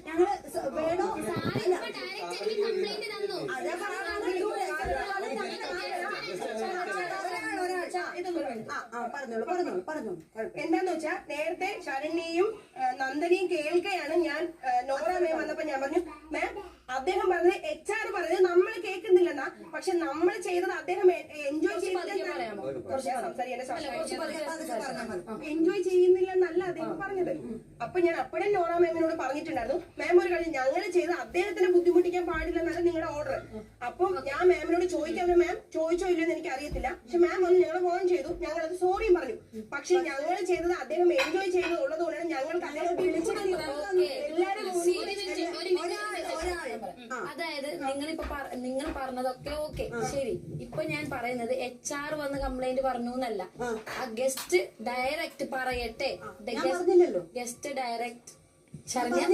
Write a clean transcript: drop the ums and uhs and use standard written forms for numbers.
ഞങ്ങള് വേണോ എന്താന്ന് വെച്ചാ നേരത്തെ ശരണ്യയും നന്ദനിയും കേൾക്കുകയാണ്. ഞാൻ നോറ മാം വന്നപ്പോ ഞാൻ പറഞ്ഞു, മാം അദ്ദേഹം പറഞ്ഞത് HR പറഞ്ഞത് നമ്മൾ കേൾക്കുന്നില്ലെന്നാ. പക്ഷെ നമ്മൾ ചെയ്തത് അദ്ദേഹം എൻജോയ് ചെയ്യുന്നില്ലെന്നല്ല അദ്ദേഹം പറഞ്ഞത്. അപ്പൊ ഞാൻ അപ്പോഴേ നോറ മാമിനോട് പറഞ്ഞിട്ടുണ്ടായിരുന്നു, മാം ഒരു കാര്യം, ഞങ്ങൾ ചെയ്ത് അദ്ദേഹത്തിനെ ബുദ്ധിമുട്ടിക്കാൻ പാടില്ലെന്നാണ് നിങ്ങളുടെ ഓർഡർ. അപ്പം ഞാൻ മാമിനോട് ചോദിക്കാൻ, മാം ചോദിച്ചോ ഇല്ലെന്ന് എനിക്ക് അറിയത്തില്ല, പക്ഷെ മാം ഒന്ന് ഞങ്ങൾ ഫോൺ ചെയ്തു, ഞങ്ങൾ അത് സോറിയും പറഞ്ഞു. പക്ഷെ ഞങ്ങൾ ചെയ്തത് അദ്ദേഹം എൻജോയ് ചെയ്തത് ഉള്ളതുകൊണ്ടാണ് ഞങ്ങൾക്ക് അദ്ദേഹം അതായത് നിങ്ങൾ പറഞ്ഞതൊക്കെ ഓക്കെ ശരി. ഇപ്പൊ ഞാൻ പറയുന്നത് HR വന്ന് കംപ്ലൈന്റ് പറഞ്ഞു എന്നല്ല, ആ ഗസ്റ്റ് ഡയറക്റ്റ് പറയട്ടെ. Guest direct Saranya